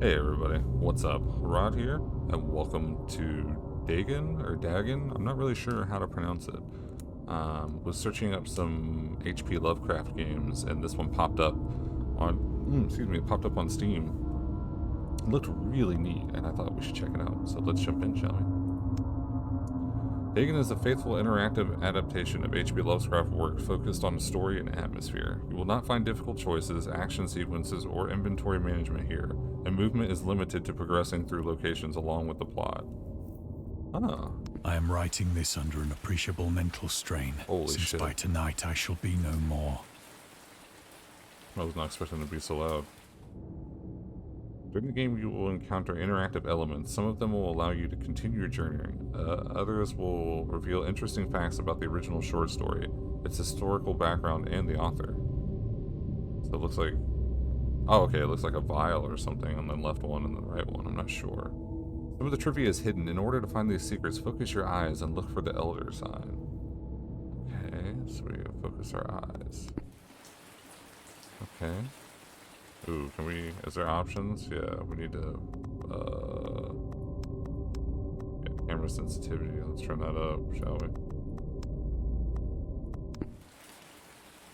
Hey everybody, what's up? Horaud here, and welcome to Dagon. I'm not really sure how to pronounce it. Was searching up some HP Lovecraft games, and this one popped up on, it popped up on Steam. It looked really neat, and I thought we should check it out. So let's jump in, shall we? Dagon is a faithful interactive adaptation of HP Lovecraft work focused on story and atmosphere. You will not find difficult choices, action sequences, or inventory management here, and movement is limited to progressing through locations along with the plot. I am writing this under an appreciable mental strain, Holy since shit. by tonight I shall be no more. I was not expecting it to be so loud. During the game, you will encounter interactive elements. Some of them will allow you to continue your journey. Others will reveal interesting facts about the original short story, its historical background, and the author. So it looks like... Oh, okay, it looks like a vial or something on the left one and the right one. I'm not sure. Some of the trivia is hidden. In order to find these secrets, focus your eyes and look for the Elder sign. Okay, so we focus our eyes. Okay. Ooh, can we... Is there options? Yeah, we need to... Yeah, camera sensitivity. Let's turn that up, shall we?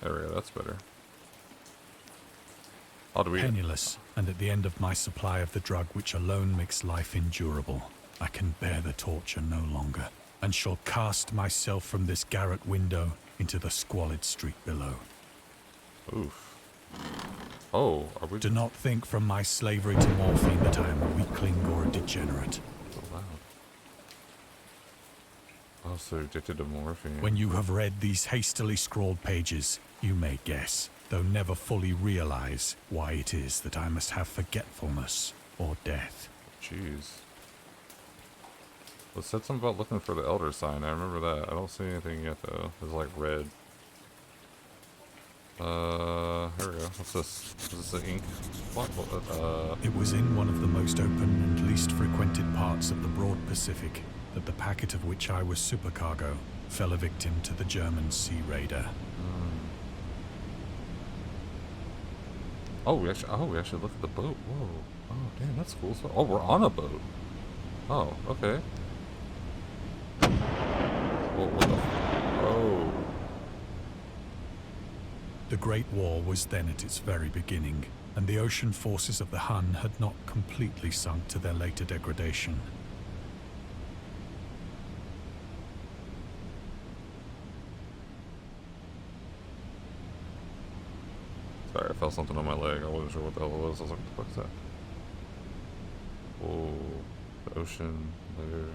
There we go, that's better. Oh, do we... Penniless, and at the end of my supply of the drug which alone makes life endurable, I can bear the torture no longer, and shall cast myself from this garret window into the squalid street below. Oof. Oh, are we... Do not think from my slavery to morphine that I am a weakling or a degenerate. So loud. Also addicted to morphine. When you have read these hastily scrawled pages, you may guess, though never fully realize, why it is that I must have forgetfulness or death. Jeez. Well, it said something about looking for the Elder sign. I remember that. I don't see anything yet, though. It's like red. Here we go. What's this? Is this the ink? What? It was in one of the most open and least frequented parts of the broad Pacific that the packet of which I was supercargo fell a victim to the German sea raider. Oh, we actually looked at the boat. Whoa. Oh, damn, that's cool. So, oh, we're on a boat. Oh, okay. Whoa, what the... Oh. The Great War was then at its very beginning, and the ocean forces of the Hun had not completely sunk to their later degradation. Sorry, I felt something on my leg. I wasn't sure what the hell it was. I was like, what the fuck is that? Whoa. The ocean layer.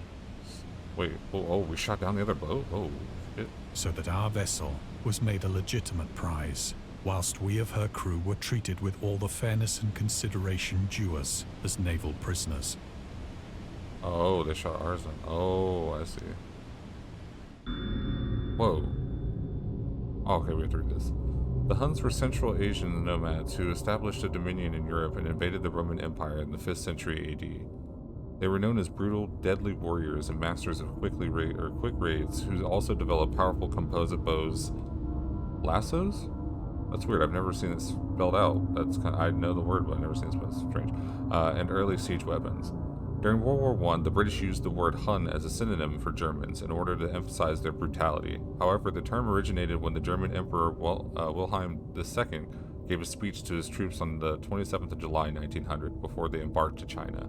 Wait, oh, we shot down the other boat? Oh, shit. So that our vessel was made a legitimate prize, whilst we of her crew were treated with all the fairness and consideration due us as naval prisoners. Oh, they shot ours down. Oh, I see. Whoa. Oh, okay, we have to read this. The Huns were Central Asian nomads who established a dominion in Europe and invaded the Roman Empire in the 5th century AD. They were known as brutal, deadly warriors and masters of quick raids who also developed powerful composite bows. Lassos? That's weird. I've never seen it spelled out. That's kind of, I know the word, but I've never seen it spelled. It's strange. And early siege weapons. During World War I, the British used the word Hun as a synonym for Germans in order to emphasize their brutality. However, the term originated when the German Emperor Wilhelm II gave a speech to his troops on the 27th of July 1900 before they embarked to China.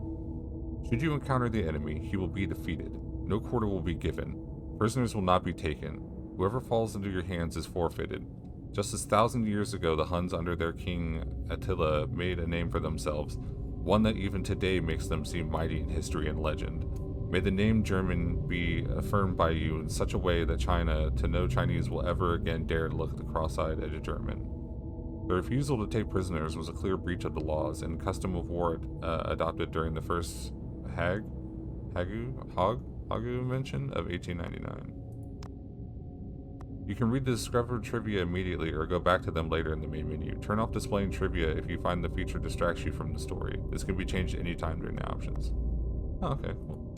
Should you encounter the enemy, he will be defeated. No quarter will be given. Prisoners will not be taken. Whoever falls into your hands is forfeited. Just as 1,000 years ago, the Huns under their king Attila made a name for themselves, one that even today makes them seem mighty in history and legend. May the name German be affirmed by you in such a way that no Chinese will ever again dare to look cross-eyed at a German. The refusal to take prisoners was a clear breach of the laws and custom of war adopted during the first Hagu mention of 1899. You can read the discovered trivia immediately or go back to them later in the main menu. Turn off displaying trivia if you find the feature distracts you from the story. This can be changed anytime during the options. Oh, okay, cool.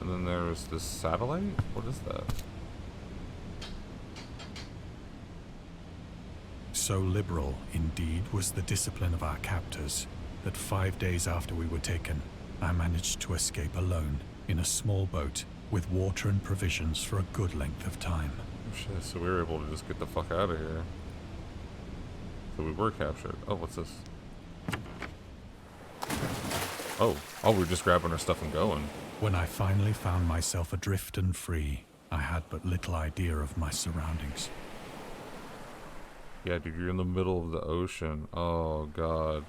And then there's this satellite? What is that? So liberal, indeed, was the discipline of our captors, that 5 days after we were taken, I managed to escape alone in a small boat with water and provisions for a good length of time. Oh shit, so we were able to just get the fuck out of here. So we were captured. Oh, what's this? Oh, we're just grabbing our stuff and going. When I finally found myself adrift and free, I had but little idea of my surroundings. Yeah, dude, you're in the middle of the ocean. Oh, God.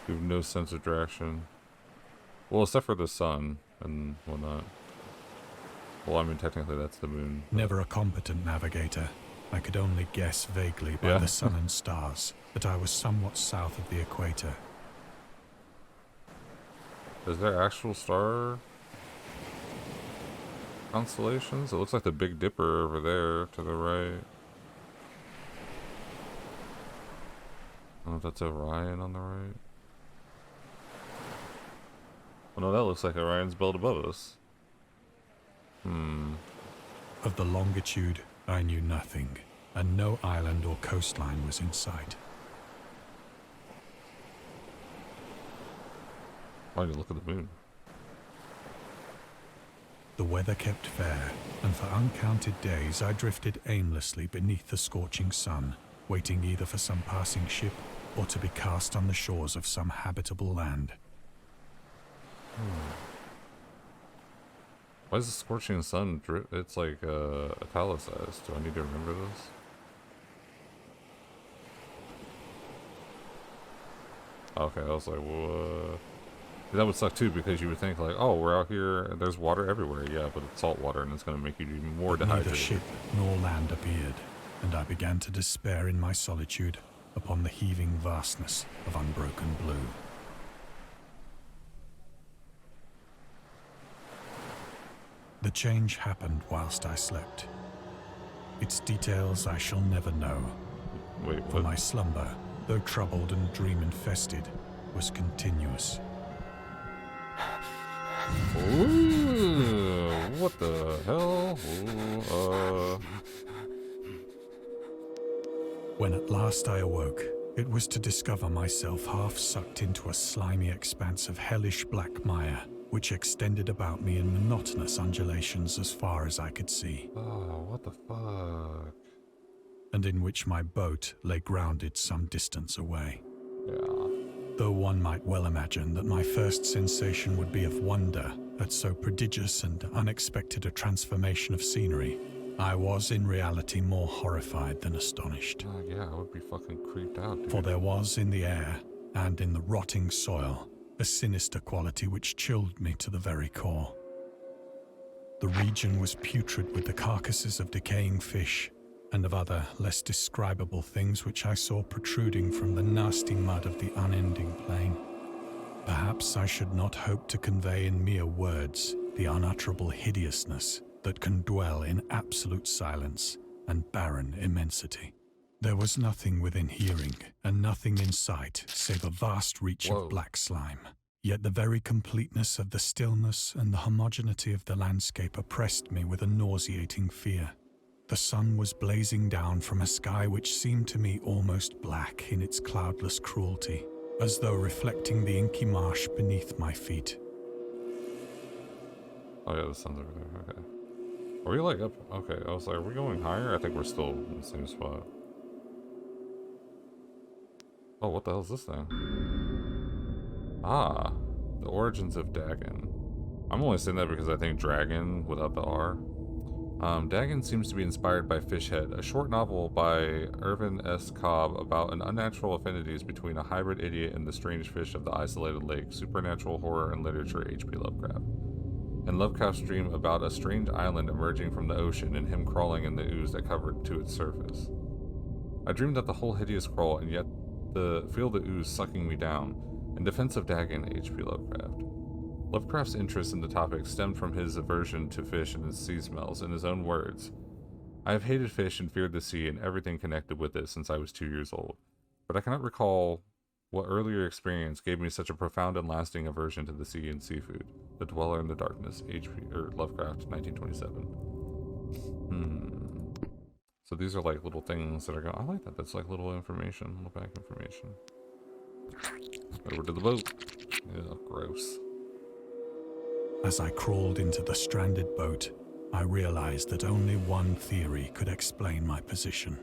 You have no sense of direction. Well, except for the sun and whatnot. Well, I mean, technically that's the moon. But... Never a competent navigator, I could only guess vaguely by the sun and stars that I was somewhat south of the equator. Is there actual star constellations? It looks like the Big Dipper over there to the right. Oh, that's Orion on the right. Oh no, that looks like Orion's belt above us. Of the longitude, I knew nothing, and no island or coastline was in sight. Why don't you look at the moon? The weather kept fair, and for uncounted days I drifted aimlessly beneath the scorching sun, waiting either for some passing ship or to be cast on the shores of some habitable land. Why is the scorching sun it's like italicized? Do I need to remember this? Okay, I was like, what? That would suck too, because you would think like, oh, we're out here, there's water everywhere. Yeah, but it's salt water, and it's going to make you even more dehydrated. Neither ship nor land appeared, and I began to despair in my solitude upon the heaving vastness of unbroken blue. The change happened whilst I slept. Its details I shall never know. Wait, what? For my slumber, though troubled and dream-infested, was continuous. Ooh, what the hell? Ooh, When at last I awoke, it was to discover myself half sucked into a slimy expanse of hellish black mire, which extended about me in monotonous undulations as far as I could see. Oh, what the fuck? And in which my boat lay grounded some distance away. Yeah. Though one might well imagine that my first sensation would be of wonder at so prodigious and unexpected a transformation of scenery, I was in reality more horrified than astonished. Yeah, I would be fucking creeped out, dude. For there was in the air, and in the rotting soil, a sinister quality which chilled me to the very core. The region was putrid with the carcasses of decaying fish, and of other, less describable things which I saw protruding from the nasty mud of the unending plain. Perhaps I should not hope to convey in mere words the unutterable hideousness that can dwell in absolute silence and barren immensity. There was nothing within hearing, and nothing in sight, save a vast reach of black slime. Yet the very completeness of the stillness and the homogeneity of the landscape oppressed me with a nauseating fear. The sun was blazing down from a sky which seemed to me almost black in its cloudless cruelty, as though reflecting the inky marsh beneath my feet. Oh yeah, the sun's over there, okay. Are we like up? Okay, I was like, are we going higher? I think we're still in the same spot. Oh, what the hell is this thing? Ah, the origins of Dagon. I'm only saying that because I think dragon without the R. Dagon seems to be inspired by Fishhead, a short novel by Irvin S. Cobb about an unnatural affinities between a hybrid idiot and the strange fish of the isolated lake, supernatural horror and literature, H.P. Lovecraft. And Lovecraft's dream about a strange island emerging from the ocean and him crawling in the ooze that covered to its surface. I dreamed that the whole hideous crawl and yet feel the ooze sucking me down. In defense of Dagon, H.P. Lovecraft. Lovecraft's interest in the topic stemmed from his aversion to fish and its sea smells. In his own words, I have hated fish and feared the sea and everything connected with it since I was 2 years old, but I cannot recall what earlier experience gave me such a profound and lasting aversion to the sea and seafood. The Dweller in the Darkness, Lovecraft, 1927. So these are like little things that are going. I like that. That's like little information, little back information. Over to the boat. Yeah, gross. As I crawled into the stranded boat, I realized that only one theory could explain my position.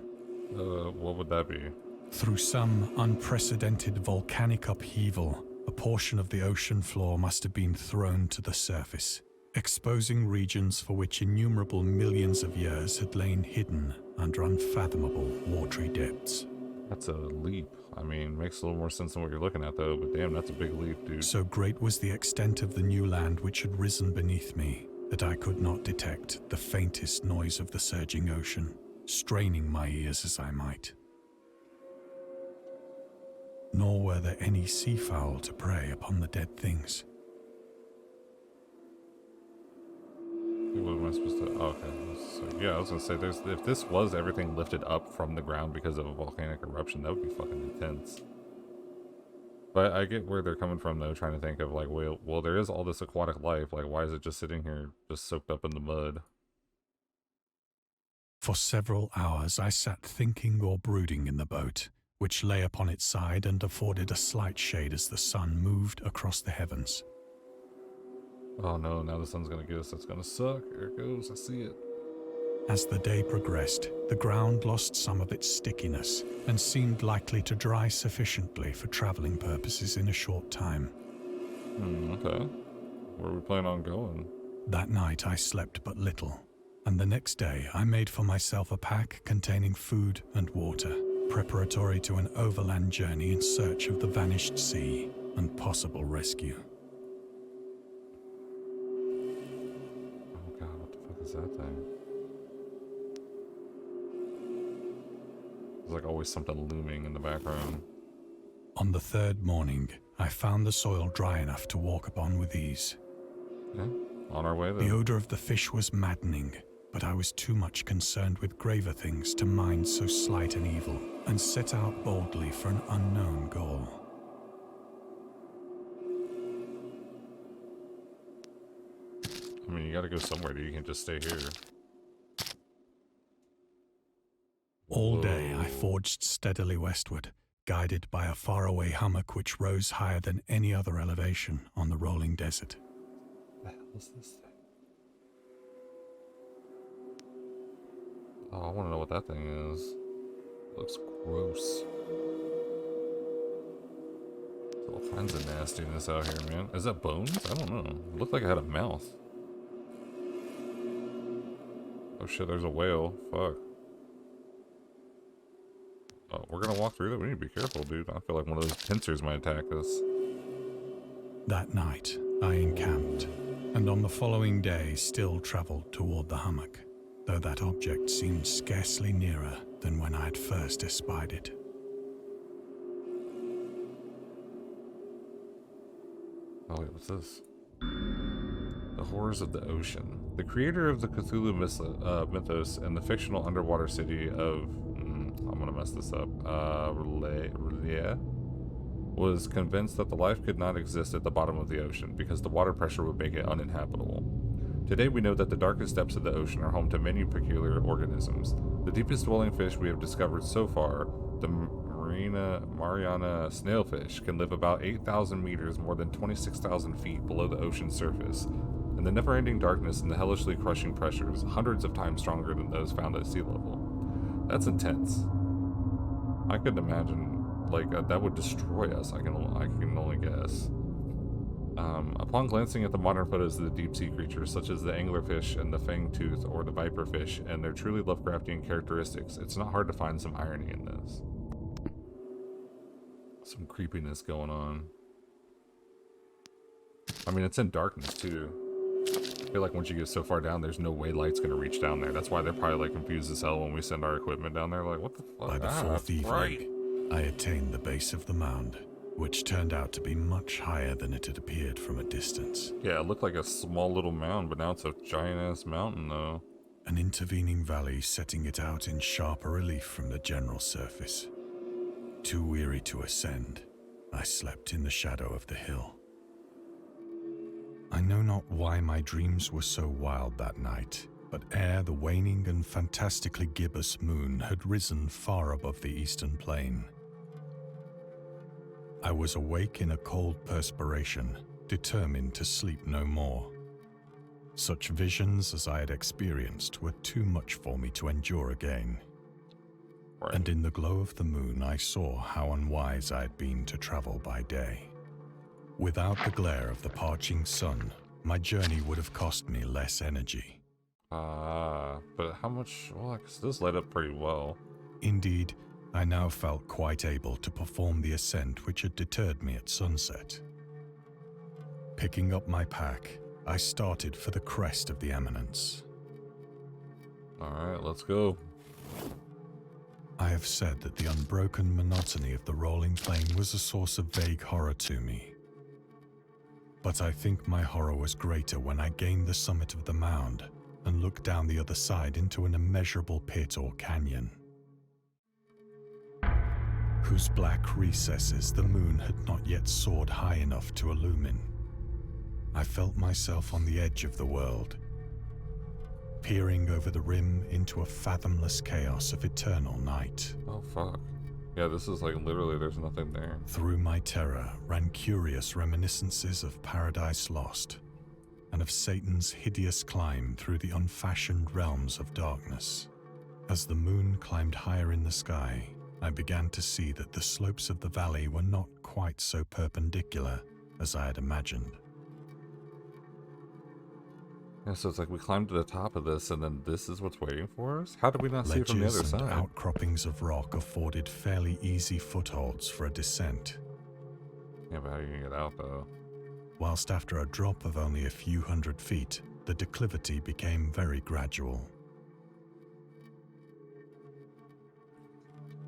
What would that be? Through some unprecedented volcanic upheaval, a portion of the ocean floor must have been thrown to the surface, exposing regions for which innumerable millions of years had lain hidden under unfathomable watery depths. That's a leap. I mean, makes a little more sense than what you're looking at, though, but damn, that's a big leap, dude. So great was the extent of the new land which had risen beneath me that I could not detect the faintest noise of the surging ocean, straining my ears as I might. Nor were there any seafowl to prey upon the dead things. What am I supposed to... Oh, okay. So, yeah, I was gonna say, if this was everything lifted up from the ground because of a volcanic eruption, that would be fucking intense. But I get where they're coming from, though, trying to think of, like, well, there is all this aquatic life. Like, why is it just sitting here, just soaked up in the mud? For several hours I sat thinking or brooding in the boat, which lay upon its side and afforded a slight shade as the sun moved across the heavens. Oh no, now the sun's gonna get us. That's gonna suck. Here it goes, I see it. As the day progressed, the ground lost some of its stickiness and seemed likely to dry sufficiently for traveling purposes in a short time. Okay. Where are we planning on going? That night I slept but little, and the next day I made for myself a pack containing food and water, preparatory to an overland journey in search of the vanished sea and possible rescue. Oh god, what the fuck is that thing? There's like always something looming in the background. On the third morning, I found the soil dry enough to walk upon with ease. Yeah, on our way then. The odor of the fish was maddening, but I was too much concerned with graver things to mind so slight an evil, and set out boldly for an unknown goal. I mean, you gotta go somewhere, dude. You can't just stay here. All day I forged steadily westward, guided by a faraway hummock which rose higher than any other elevation on the rolling desert. What the hell is this thing? Oh, I want to know what that thing is. It looks gross. There's all kinds of nastiness out here, man. Is that bones? I don't know. It looked like it had a mouth. Oh shit, there's a whale. Fuck. Oh, we're gonna walk through that. We need to be careful, dude. I feel like one of those pincers might attack us. That night, I encamped, and on the following day still traveled toward the hummock, though that object seemed scarcely nearer than when I had first espied it. Oh wait, what's this? The Horrors of the Ocean. The creator of the Cthulhu mythos and the fictional underwater city of... I'm gonna mess this up. Relia was convinced that the life could not exist at the bottom of the ocean because the water pressure would make it uninhabitable. Today we know that the darkest depths of the ocean are home to many peculiar organisms. The deepest dwelling fish we have discovered so far, the Mariana snailfish, can live about 8,000 meters, more than 26,000 feet below the ocean's surface. And the never-ending darkness and the hellishly crushing pressures, hundreds of times stronger than those found at sea level. That's intense. I couldn't imagine, like, that would destroy us. I can only guess. Upon glancing at the modern photos of the deep-sea creatures, such as the anglerfish and the fangtooth or the viperfish, and their truly Lovecraftian characteristics, it's not hard to find some irony in this. Some creepiness going on. I mean, it's in darkness, too. I feel like once you get so far down, there's no way light's gonna reach down there. That's why they're probably like confused as hell when we send our equipment down there. Like, what the fuck? By the fourth evening, I attained the base of the mound, which turned out to be much higher than it had appeared from a distance. Yeah, it looked like a small little mound, but now it's a giant-ass mountain, though. An intervening valley setting it out in sharper relief from the general surface. Too weary to ascend, I slept in the shadow of the hill. I know not why my dreams were so wild that night, but ere the waning and fantastically gibbous moon had risen far above the eastern plain, I was awake in a cold perspiration, determined to sleep no more. Such visions as I had experienced were too much for me to endure again. Right. And in the glow of the moon I saw how unwise I had been to travel by day. Without the glare of the parching sun, my journey would have cost me less energy. But how much? Well, I guess this light up pretty well. Indeed, I now felt quite able to perform the ascent which had deterred me at sunset. Picking up my pack, I started for the crest of the eminence. Alright, let's go. I have said that the unbroken monotony of the rolling plain was a source of vague horror to me. But I think my horror was greater when I gained the summit of the mound and looked down the other side into an immeasurable pit or canyon, whose black recesses the moon had not yet soared high enough to illumine. I felt myself on the edge of the world, peering over the rim into a fathomless chaos of eternal night. Oh, fuck. Yeah, this is like literally there's nothing there. Through my terror ran curious reminiscences of Paradise Lost and of Satan's hideous climb through the unfashioned realms of darkness. As the moon climbed higher in the sky, I began to see that the slopes of the valley were not quite so perpendicular as I had imagined. Yeah, so it's like we climbed to the top of this and then this is what's waiting for us? How did we not see it from the other Ledges and side? outcroppings of rock afforded fairly easy footholds for a descent, Yeah, but how are you gonna get out though? whilst after a drop of only a few hundred feet, the declivity became very gradual.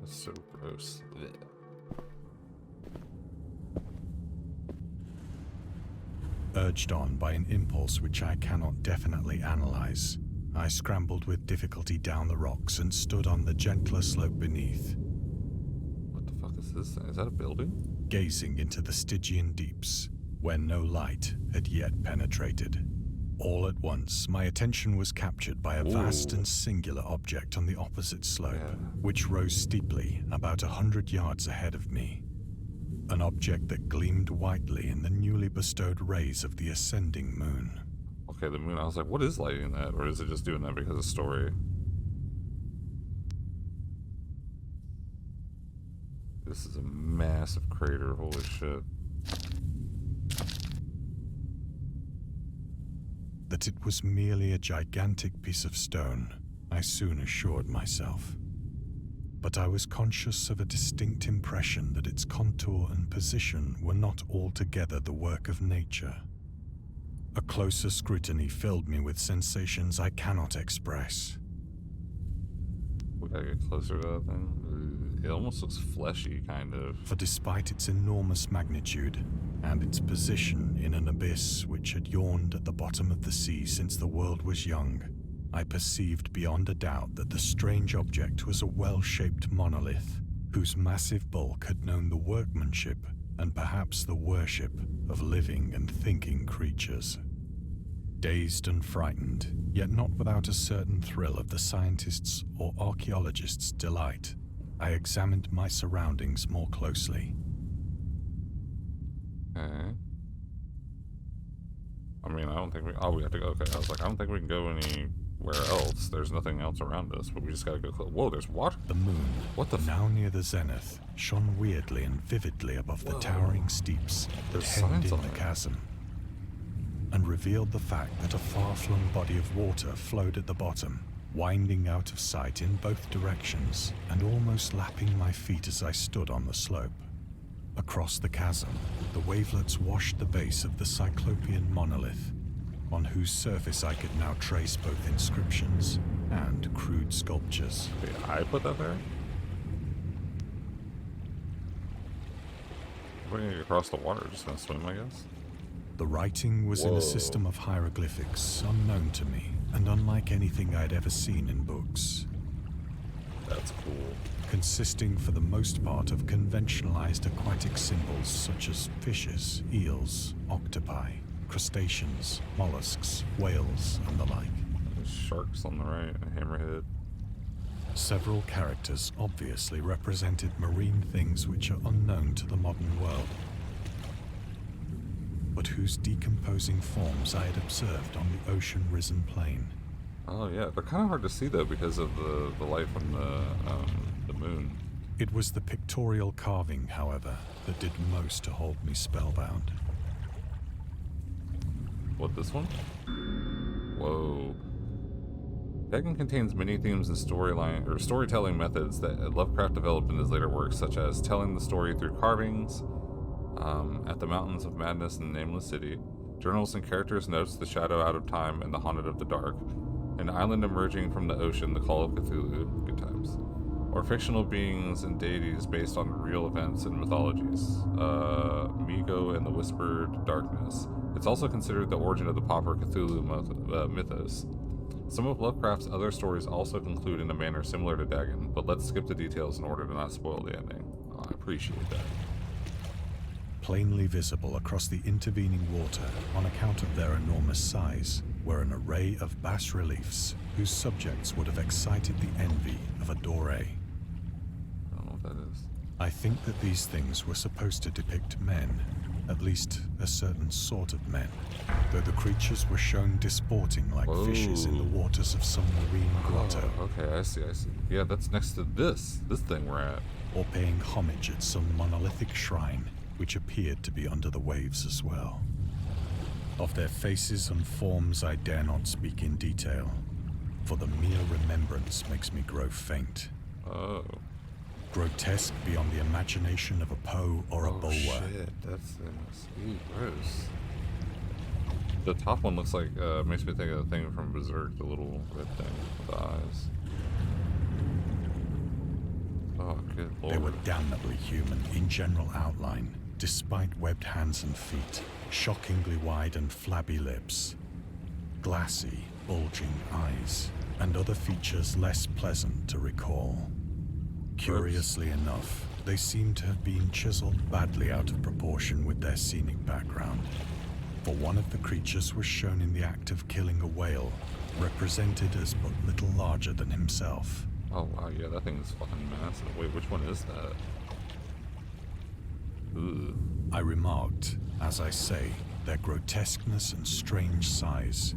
That's so gross. Ugh. Urged on by an impulse which I cannot definitely analyze, I scrambled with difficulty down the rocks and stood on the gentler slope beneath, What the fuck is this thing? Is that a building? gazing into the Stygian deeps, where no light had yet penetrated. All at once, my attention was captured by a vast Ooh. and singular object on the opposite slope, Yeah. which rose steeply about 100 yards ahead of me. An object that gleamed whitely in the newly bestowed rays of the ascending moon. Okay, the moon. I was like, what is lighting that? Or is it just doing that because of story? This is a massive crater. Holy shit. That it was merely a gigantic piece of stone, I soon assured myself. But I was conscious of a distinct impression that its contour and position were not altogether the work of nature. A closer scrutiny filled me with sensations I cannot express. We gotta get closer to that thing. It almost looks fleshy, kind of. For despite its enormous magnitude and its position in an abyss which had yawned at the bottom of the sea since the world was young, I perceived beyond a doubt that the strange object was a well-shaped monolith, whose massive bulk had known the workmanship and perhaps the worship of living and thinking creatures. Dazed and frightened, yet not without a certain thrill of the scientist's or archaeologist's delight, I examined my surroundings more closely. Okay. I mean, I don't think we... Oh, we have to go... Okay, I was like, I don't think we can go anywhere else. There's nothing else around us, but we just gotta go close. Whoa, there's water? The moon, What the f... now near the zenith, shone weirdly and vividly above the towering steeps that There's hemmed signs in on the it. chasm, and revealed the fact that a far-flung body of water flowed at the bottom, winding out of sight in both directions and almost lapping my feet as I stood on the slope. Across the chasm, the wavelets washed the base of the Cyclopean monolith, on whose surface I could now trace both inscriptions and crude sculptures. Wait, I put that there? We're gonna get across the water, just gonna swim, I guess? The writing was in Whoa. a system of hieroglyphics unknown to me and unlike anything I'd ever seen in books, That's cool. consisting for the most part of conventionalized aquatic symbols such as fishes, eels, octopi, crustaceans, mollusks, whales, and the like. There's sharks on the right, a hammerhead. Several characters obviously represented marine things which are unknown to the modern world, but whose decomposing forms I had observed on the ocean-risen plain. Oh yeah, they're kind of hard to see though because of the light from the moon. It was the pictorial carving, however, that did most to hold me spellbound. What, this one? Whoa. Dagon contains many themes and storytelling methods that Lovecraft developed in his later works, such as telling the story through carvings, at the Mountains of Madness in the Nameless City, journals and characters' notes, The Shadow Out of Time and The Haunted of the Dark, an island emerging from the ocean, The Call of Cthulhu, good times, or fictional beings and deities based on real events and mythologies, Migo and the Whispered Darkness. It's also considered the origin of the Pauper Cthulhu mythos. Some of Lovecraft's other stories also conclude in a manner similar to Dagon, but let's skip the details in order to not spoil the ending. Oh, I appreciate that. Plainly visible across the intervening water on account of their enormous size were an array of bas-reliefs whose subjects would have excited the envy of a doré. I don't know what that is. I think that these things were supposed to depict men, at least a certain sort of men, though the creatures were shown disporting like fishes in the waters of some marine grotto. Oh, okay, I see. Yeah, that's next to this thing we're at. Or paying homage at some monolithic shrine, which appeared to be under the waves as well. Of their faces and forms I dare not speak in detail, for the mere remembrance makes me grow faint. Oh. Grotesque beyond the imagination of a Poe or a Bulwer. Shit, that's sweet, gross. The top one looks like, makes me think of the thing from Berserk, the little red thing with the eyes. Oh, good lord. They were damnably human in general outline, despite webbed hands and feet, shockingly wide and flabby lips, glassy, bulging eyes, and other features less pleasant to recall. Curiously enough, they seem to have been chiseled badly out of proportion with their scenic background, for one of the creatures was shown in the act of killing a whale, represented as but little larger than himself. Oh wow, yeah, that thing is fucking massive. Wait, which one is that? Ugh. I remarked, as I say, their grotesqueness and strange size.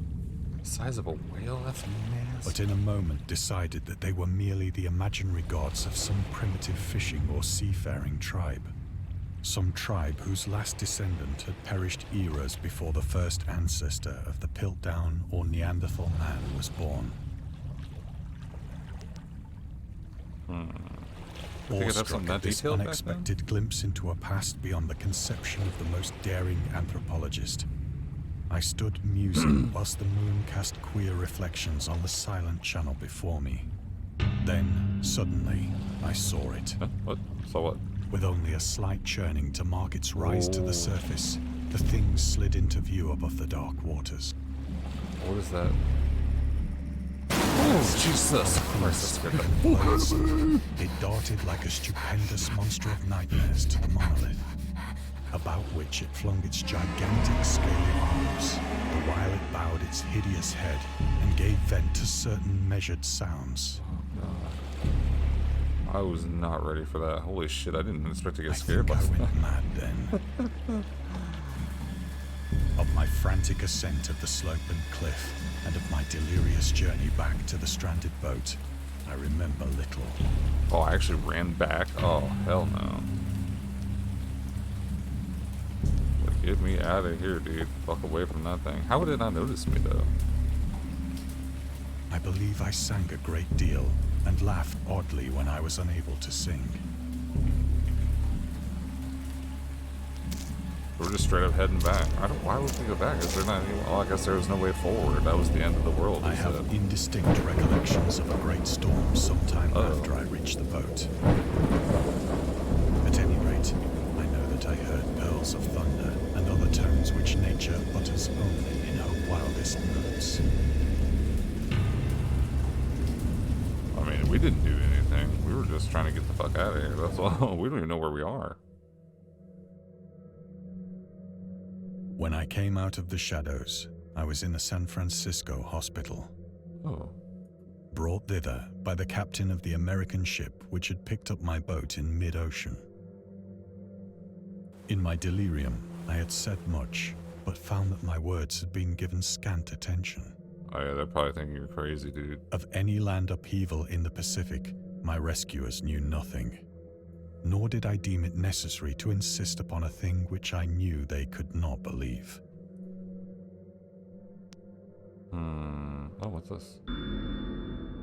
Size of a whale? That's massive. But in a moment decided that they were merely the imaginary gods of some primitive fishing or seafaring tribe. Some tribe whose last descendant had perished eras before the first ancestor of the Piltdown or Neanderthal man was born. Awestruck at this unexpected glimpse into a past beyond the conception of the most daring anthropologist, I stood musing whilst the moon cast queer reflections on the silent channel before me. Then, suddenly, I saw it. What? Saw what? With only a slight churning to mark its rise to the surface, the thing slid into view above the dark waters. What is that? Oh, Jesus Christ. It darted like a stupendous monster of nightmares to the monolith, about which it flung its gigantic scaly arms, the while it bowed its hideous head and gave vent to certain measured sounds. I was not ready for that. Holy shit, I didn't expect to get scared by I that. went mad then. Of my frantic ascent of the slope and cliff, and of my delirious journey back to the stranded boat, I remember little. Oh, I actually ran back? Oh, hell no. Like, get me out of here, dude. Fuck away from that thing. How would it not notice me, though? I believe I sang a great deal, and laughed oddly when I was unable to sing. We're just straight up heading back. Why would we go back? Is there not any... Oh, I guess there was no way forward. That was the end of the world. I have indistinct recollections of a great storm sometime after I reached the boat. At any rate, I know that I heard pearls of thunder and other tones which nature utters only in her wildest moods. I mean, we didn't do anything. We were just trying to get the fuck out of here. That's all. We don't even know where we are. When I came out of the shadows, I was in a San Francisco hospital. Oh. brought thither by the captain of the American ship which had picked up my boat in mid-ocean. In my delirium, I had said much, but found that my words had been given scant attention. Oh yeah, they're probably thinking you're crazy, dude. Of any land upheaval in the Pacific, my rescuers knew nothing. Nor did I deem it necessary to insist upon a thing which I knew they could not believe. Oh, what's this?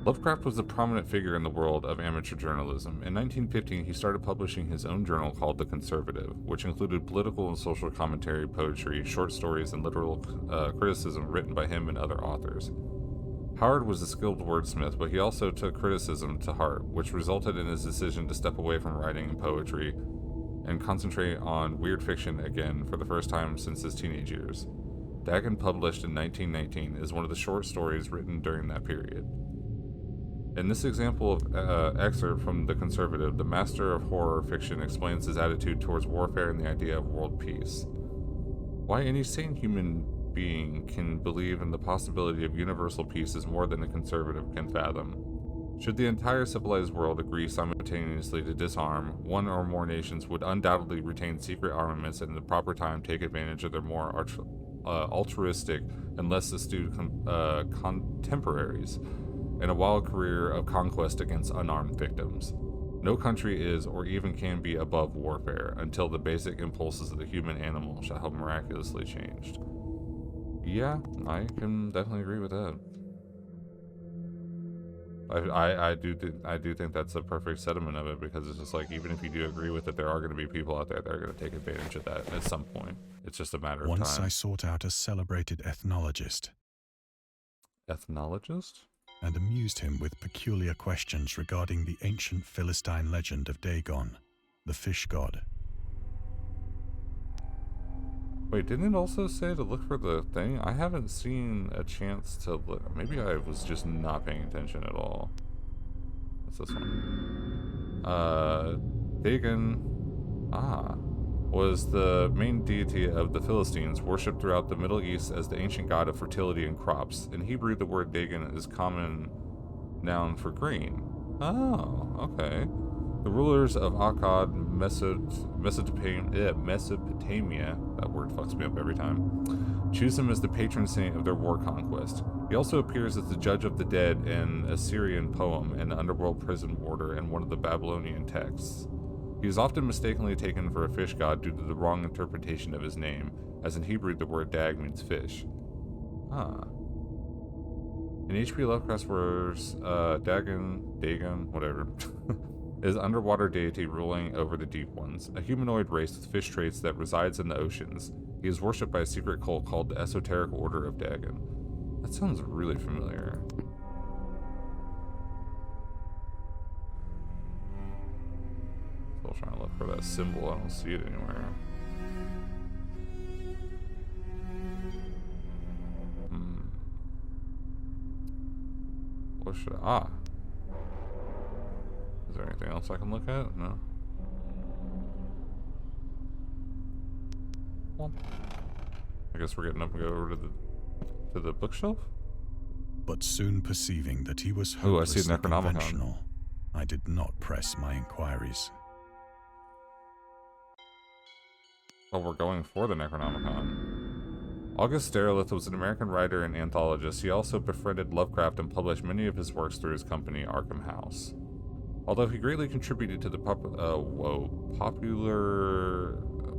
Lovecraft was a prominent figure in the world of amateur journalism. In 1915, he started publishing his own journal called The Conservative, which included political and social commentary, poetry, short stories, and literal criticism written by him and other authors. Horaud was a skilled wordsmith, but he also took criticism to heart, which resulted in his decision to step away from writing and poetry and concentrate on weird fiction again for the first time since his teenage years. Dagon, published in 1919, is one of the short stories written during that period. In this example of excerpt from The Conservative, the master of horror fiction explains his attitude towards warfare and the idea of world peace. Why any sane human being can believe in the possibility of universal peace is more than a conservative can fathom. Should the entire civilized world agree simultaneously to disarm, one or more nations would undoubtedly retain secret armaments and at the proper time take advantage of their more altruistic and less astute contemporaries in a wild career of conquest against unarmed victims. No country is or even can be above warfare until the basic impulses of the human animal shall have miraculously changed. Yeah, I can definitely agree with that. I do think that's a perfect sentiment of it, because it's just like, even if you do agree with it, there are going to be people out there that are going to take advantage of that at some point. It's just a matter of time. Once I sought out a celebrated ethnologist. Ethnologist? And amused him with peculiar questions regarding the ancient Philistine legend of Dagon, the fish god. Wait, didn't it also say to look for the thing? I haven't seen a chance to look. Maybe I was just not paying attention at all. What's this one? Dagon, was the main deity of the Philistines, worshipped throughout the Middle East as the ancient god of fertility and crops. In Hebrew, the word Dagon is common noun for grain. Oh, okay. The rulers of Akkad, Mesopotamia, that word fucks me up every time, choose him as the patron saint of their war conquest. He also appears as the judge of the dead in a Syrian poem and the underworld prison warder in one of the Babylonian texts. He is often mistakenly taken for a fish god due to the wrong interpretation of his name, as in Hebrew the word dag means fish. In H.P. Lovecraft's words, Dagon, whatever, is underwater deity ruling over the deep ones, a humanoid race with fish traits that resides in the oceans. He is worshipped by a secret cult called the Esoteric Order of Dagon. That sounds really familiar. Still trying to look for that symbol. I don't see it anywhere. What should I... Is there anything else I can look at? No. Well, I guess we're getting up and go over to the bookshelf? But soon perceiving that he was Oh, I see hopelessly Necronomicon. conventional, I did not press my inquiries. Oh, we're going for the Necronomicon. August Derleth was an American writer and anthologist. He also befriended Lovecraft and published many of his works through his company, Arkham House. Although he greatly contributed to the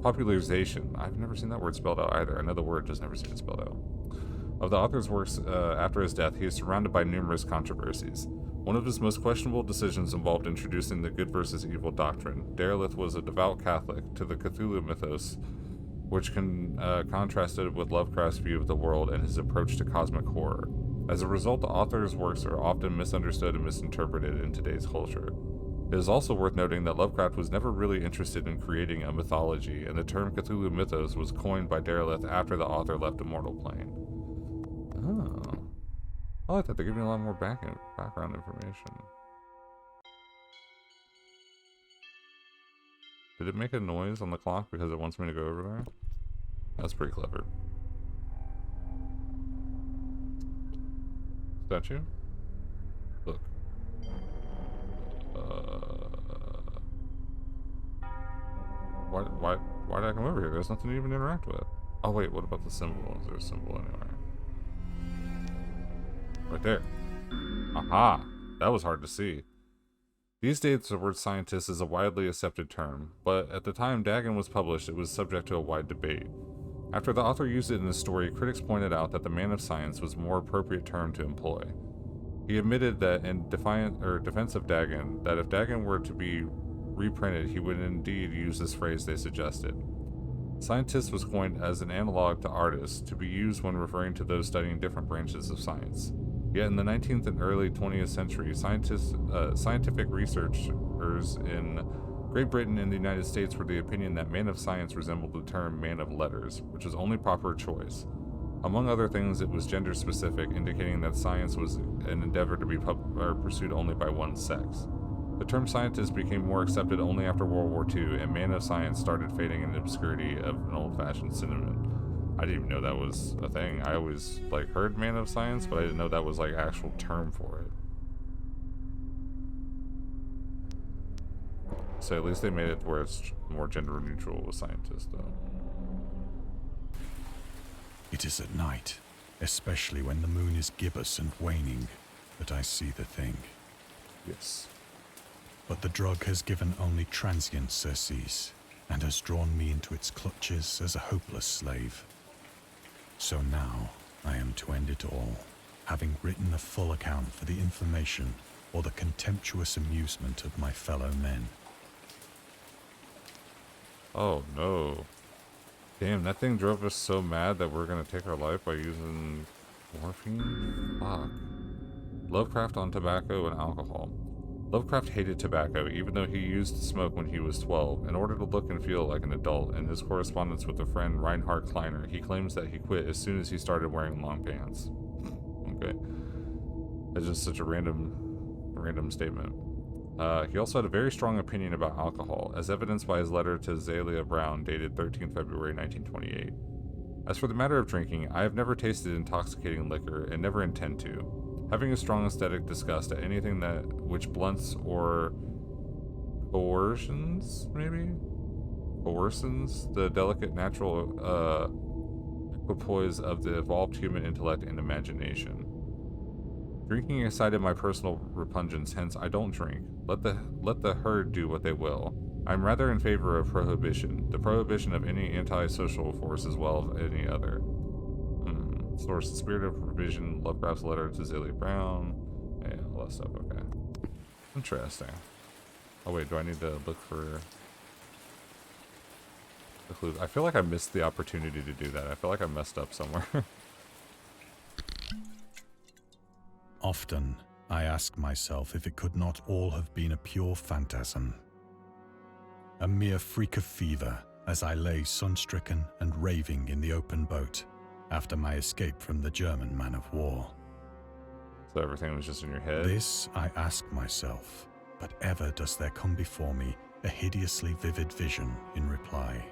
popularization, I've never seen that word spelled out either. I know the word, just never seen it spelled out, of the author's works after his death, he is surrounded by numerous controversies. One of his most questionable decisions involved introducing the good versus evil doctrine. Derleth was a devout Catholic to the Cthulhu mythos, which contrasted with Lovecraft's view of the world and his approach to cosmic horror. As a result, the author's works are often misunderstood and misinterpreted in today's culture. It is also worth noting that Lovecraft was never really interested in creating a mythology, and the term Cthulhu mythos was coined by Derleth after the author left a mortal plane. Oh. I like that. They give me a lot more background information. Did it make a noise on the clock because it wants me to go over there? That's pretty clever. Statue? The why did I come over here? There's nothing to even interact with. Oh wait, what about the symbol? Is there a symbol anywhere? Right there. Aha! That was hard to see. These days, the word scientist is a widely accepted term, but at the time Dagon was published, it was subject to a wide debate. After the author used it in his story, critics pointed out that the man of science was a more appropriate term to employ. He admitted that in defense of Dagon, that if Dagon were to be reprinted, he would indeed use this phrase they suggested. Scientist was coined as an analog to artist, to be used when referring to those studying different branches of science. Yet in the 19th and early 20th century, scientific researchers in Great Britain and the United States were the opinion that man of science resembled the term man of letters, which was only proper choice. Among other things, it was gender specific, indicating that science was an endeavor to be pursued only by one sex. The term scientist became more accepted only after World War II, and man of science started fading in the obscurity of an old-fashioned synonym. I didn't even know that was a thing. I always heard man of science, but I didn't know that was actual term for it. So at least they made it where it's more gender neutral with scientist, though. It is at night, especially when the moon is gibbous and waning, that I see the thing. Yes. But the drug has given only transient surcease, and has drawn me into its clutches as a hopeless slave. So now I am to end it all, having written a full account for the information or the contemptuous amusement of my fellow men. Oh no. Damn, that thing drove us so mad that we're gonna take our life by using morphine? Fuck. Lovecraft on tobacco and alcohol. Lovecraft hated tobacco, even though he used to smoke when he was 12, in order to look and feel like an adult. In his correspondence with a friend, Reinhard Kleiner, he claims that he quit as soon as he started wearing long pants. Okay. That's just such a random statement. He also had a very strong opinion about alcohol, as evidenced by his letter to Zelia Brown, dated 13th February 1928. As for the matter of drinking, I have never tasted intoxicating liquor, and never intend to. Having a strong aesthetic disgust at anything which blunts or coercions the delicate natural equipoise of the evolved human intellect and imagination. Drinking excited my personal repugnance, hence I don't drink. Let the herd do what they will. I'm rather in favor of prohibition, the prohibition of any antisocial force as well as any other. Source: The Spirit of Revision, Lovecraft's letter to Zelia Brown, and all that stuff. Okay. Interesting. Oh wait, do I need to look for the clues? I feel like I missed the opportunity to do that. I feel like I messed up somewhere. Often, I ask myself if it could not all have been a pure phantasm. A mere freak of fever as I lay sun-stricken and raving in the open boat after my escape from the German man of war. So everything was just in your head? This I ask myself, but ever does there come before me a hideously vivid vision in reply.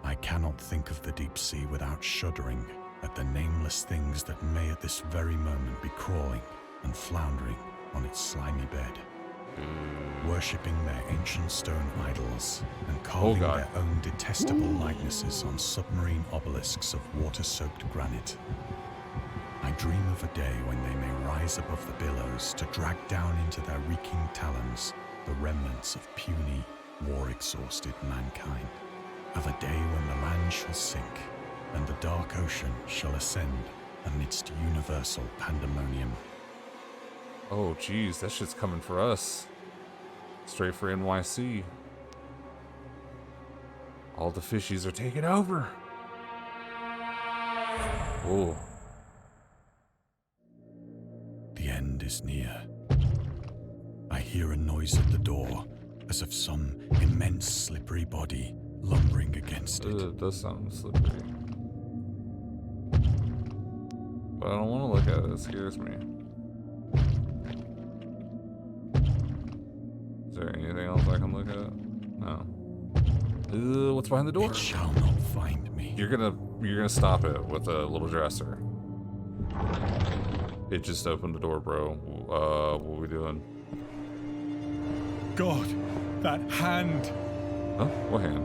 I cannot think of the deep sea without shuddering at the nameless things that may at this very moment be crawling and floundering on its slimy bed, worshipping their ancient stone idols and carving their own detestable likenesses on submarine obelisks of water-soaked granite. I dream of a day when they may rise above the billows to drag down into their reeking talons the remnants of puny, war-exhausted mankind. Of a day when the land shall sink and the dark ocean shall ascend amidst universal pandemonium. Oh geez, that shit's coming for us. Straight for NYC. All the fishies are taking over. Oh. The end is near. I hear a noise at the door, as of some immense slippery body lumbering against it. It does sound slippery. But I don't want to look at it, it scares me. Is there anything else I can look at? No. What's behind the door? It shall not find me. You're gonna stop it with a little dresser. It just opened the door, bro. What are we doing? God, that hand! Oh, what hand?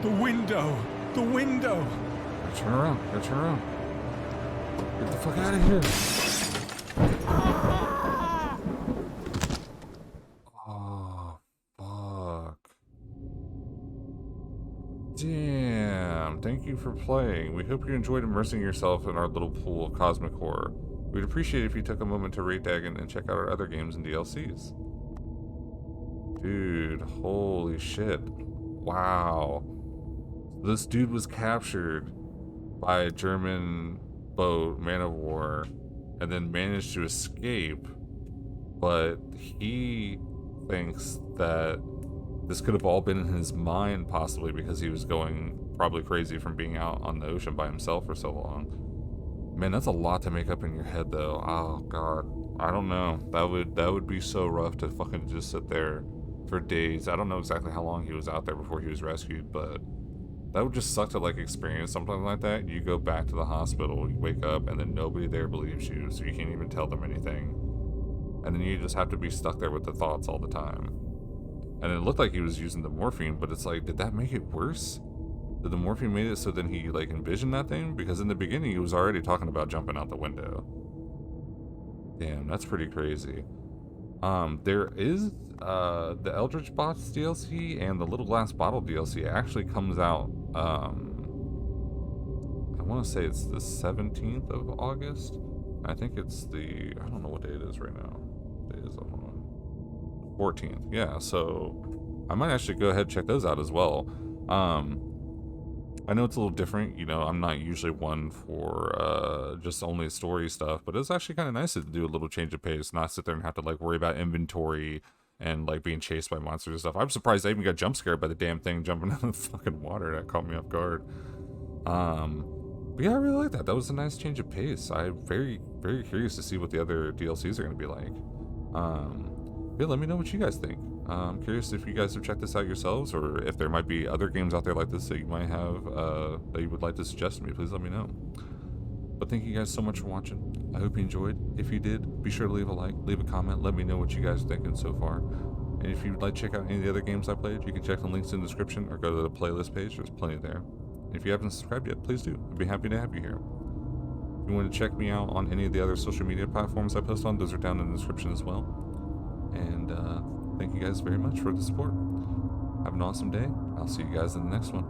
The window! The window! Gotta turn around. Gotta turn around. Get the fuck out of here. Oh, fuck. Damn. Thank you for playing. We hope you enjoyed immersing yourself in our little pool of cosmic horror. We'd appreciate it if you took a moment to rate Dagon and check out our other games and DLCs. Dude, holy shit. Wow. This dude was captured by a German boat, man of war, and then managed to escape, but he thinks that this could have all been in his mind, possibly because he was going probably crazy from being out on the ocean by himself for so long. Man, that's a lot to make up in your head, though. Oh god, I don't know. That would be so rough to fucking just sit there for days. I don't know exactly how long he was out there before he was rescued, but that would just suck to like experience something like that. You go back to the hospital, you wake up, and then nobody there believes you, so you can't even tell them anything. And then you just have to be stuck there with the thoughts all the time. And it looked like he was using the morphine, but it's like, did that make it worse? Did the morphine made it so then he like envisioned that thing? Because in the beginning he was already talking about jumping out the window. Damn, that's pretty crazy. There is the Eldritch Bots DLC and the Little Glass Bottle DLC actually comes out. I want to say it's the 17th of August. I think it's the, I don't know what day it is right now. What day is it? Hold on. 14th. Yeah, so I might actually go ahead and check those out as well. I know it's a little different, you know, I'm not usually one for just only story stuff, but it's actually kind of nice to do a little change of pace, not sit there and have to like worry about inventory and like being chased by monsters and stuff. I'm surprised I even got jump scared by the damn thing jumping in the fucking water. That caught me off guard. But yeah, I really like that. That was a nice change of pace. I'm very, very curious to see what the other DLCs are going to be like. Yeah, let me know what you guys think. I'm curious if you guys have checked this out yourselves, or if there might be other games out there like this that you might have that you would like to suggest to me. Please let me know. But thank you guys so much for watching. I hope you enjoyed. If you did, be sure to leave a like, leave a comment, let me know what you guys are thinking so far. And if you'd like to check out any of the other games I played, you can check the links in the description or go to the playlist page. There's plenty there. And if you haven't subscribed yet, please do. I'd be happy to have you here. If you want to check me out on any of the other social media platforms I post on, those are down in the description as well. And thank you guys very much for the support. Have an awesome day. I'll see you guys in the next one.